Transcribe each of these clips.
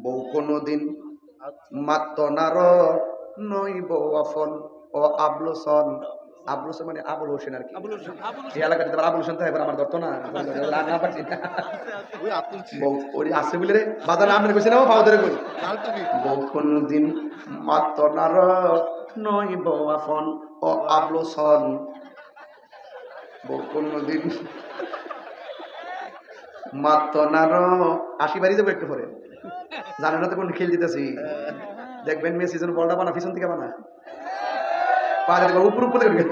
বউ কোনদিন মাত্ত নার নইব আফন ও আবলুসন। আবলুসন মানে আবুল হোসেন আর কি। এই এলাকাতে আবুল হোসেন থাকে আমার ধরতো না, না পারছি না। বউ ওই আছে বলে রে বাজার আমনে কইছে না পাও ধরে কই। বউ কোনদিন মাত্ত নার নইব আফন ও আবলুসন। বউ কোনদিন মাত্ত নার আশিবারই যাবো একটু পরে, জানেন না তো কোন খেল দিতেছি। দেখবেন মেসি যখন বলটা বানা পিছন থেকে বানা পারে উপর উপর থেকে।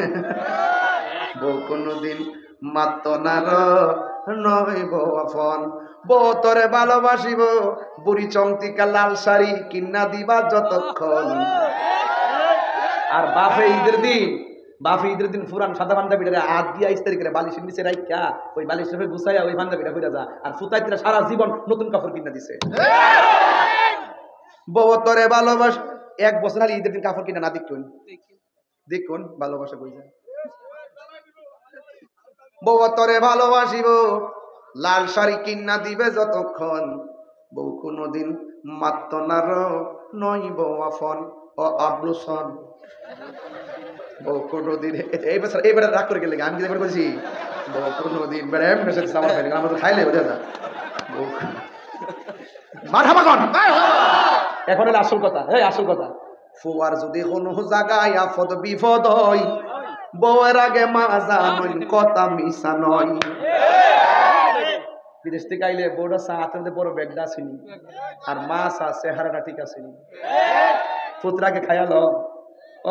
বউ কোনদিন মাত্ত নার নইব আফন। বউ তোরে ভালোবাসিব বুড়ি চমতিকা লাল শাড়ি কিন্না দিবা যতক্ষণ। আর বাপে ঈদের দিন পুরান সাদা পাঞ্জাবিটা হাত দিয়া ইস্তারি করে বালিশের নিচে রাইখা ওই বালিশের গুছাইয়া ওই পাঞ্জাবিটা ফিরে যা। আর ফুতাইতে সারা জীবন নতুন কাপড় কিনা দিছে। বউ তোরে ভালোবাস, এক বছর আগে ঈদের দিন কাপড় কিনা না দেখুন, দেখুন ভালোবাসা কই যায়। বউ তোরে ভালোবাসিব লাল শাড়ি কিনা দিবে যতক্ষণ। বউ কোনদিন মাত্ত নার নইব আফন ও আবলুসন। বউ কোনদিন এই বছর এইবারে রাগ করে গেলে আমি কি বলছি। বউ কোনদিন বেড়ে আমার ফেলে আমার তো খাইলে বোঝা যা। এখন হলো আসল কথা। এই আসল কথা, ফুয়ার যদি কোনো জায়গায় আফদ বিপদ হয়, বউয়ের আগে মা জানই কথা মিশা নয়। বিদেশ থেকে আইলে বউটা চা হাতের মধ্যে বড় ব্যাগটা আসেনি, আর মাছ আছে চেহারাটা ঠিক আসেনি। ফুতরাকে খাইয়ালো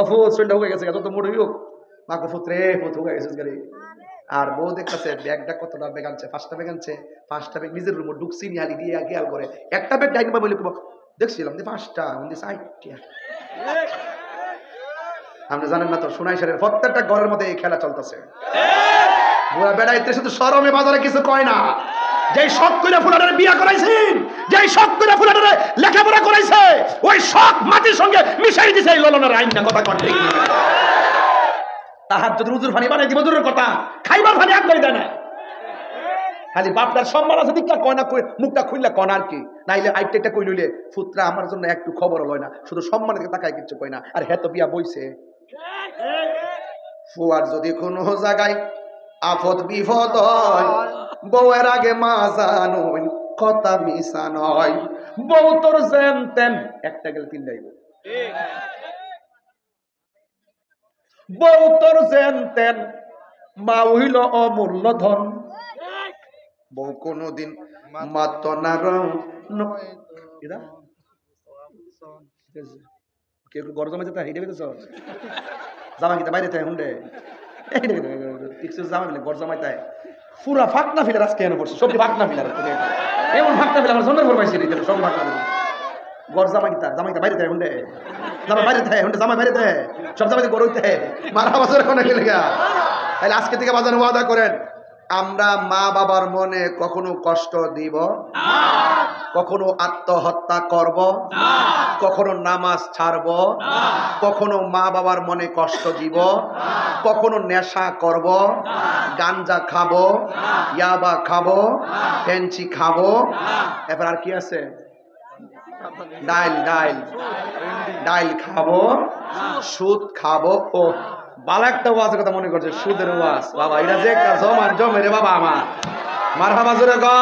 অফুত শরীরটা হয়ে গেছে, এত তো মোড় হোক মাকে ফুতরে ফুত হয়ে গেছে গাড়ি। আর বউ দেখতেছে ব্যাগটা কতটা ব্যাগ আনছে, 5টা ব্যাগ আনছে। 5টা ব্যাগ নিজের রুমে ঢুকছি নি হালি দিয়ে খেয়াল করে একটা ব্যাগ ডাইনি বলে দেখছিলাম যে 5টা আমাদের 4টা। আপনি জানেন না তো সোনাইশারের প্রত্যেকটা ঘরের মধ্যে এই খেলা চলতেছে। বুড়া বেড়াইতে শুধু শরমে বাজারে কিছু কয় না। যেই শখ করে ফুলাটারে বিয়া করাইছেন, যেই শখ করে ফুলাটারে লেখাপড়া করাইছে, ওই শখ মাটির সঙ্গে মিশাই দিছে এই ললনের আইন না। কথা কয় ঠিক না? তাহার যদি রুজুর পানি বানাই দিব দূরের কথা, খাইবার পানি একবারই দেয় না। খালি বাপটার সম্মান আছে দিকটা কয় না, মুখটা খুললে কন আর কি, নাইলে আইটেটা কই লইলে ফুতরা আমার জন্য একটু খবর লয় না, শুধু সম্মানের দিকে তাকায় কিছু কয় না। আর হেত বিয়া বইছে। ফুয়ার যদি কোনো জায়গায় আফত বিপদ হয়, বউয়ের আগে মা জানুন কথা মিশা নয়। বউ তোর যেন তেন একটা গেলে 3 যাইব। বউ তোর যেন তেন মা হইল অমূল্য ধন। বউ কোনদিন মাত্ত নার কেউ গরম জমা যেতে হেঁটে পেতেছ জামা কিতা বাইরে তাই হুন্ডে জামা মিলে গড় জামাই তাই পুরা ফাঁকনা ফিলার আজকে এনে পড়ছে। সবজি ফাঁকনা ফিলার এমন ফাঁকনা ফিলার আমার জন্মের পর পাইছি সব ফাঁকনা ফিলার গড় জামা কিতা বাইরে তাই হুন্ডে জামা বাইরে তাই হুন্ডে জামা বাইরে তাই সব জামাই গড় হইতে মারা বছর এখন গেলে গা। তাহলে আজকে থেকে বাজারে ওয়াদা করেন, আমরা মা বাবার মনে কখনো কষ্ট দিব না, কখনো আত্মহত্যা করব না, কখনো নামাজ ছাড়ব না, কখনো মা বাবার মনে কষ্ট দিব না, কখনো নেশা করব না, গাঞ্জা খাবো না, ইয়াবা খাবো না, ফেন্সি খাবো না, এবার আর কি আছে ডাইল খাবো, সুদ খাবো। ও বালা একটা ওয়াজের কথা মনে করছে, সুদের ওয়াজ। বাবা এটা যে জমে রে বাবা আমার মারহাবা জোরে গো।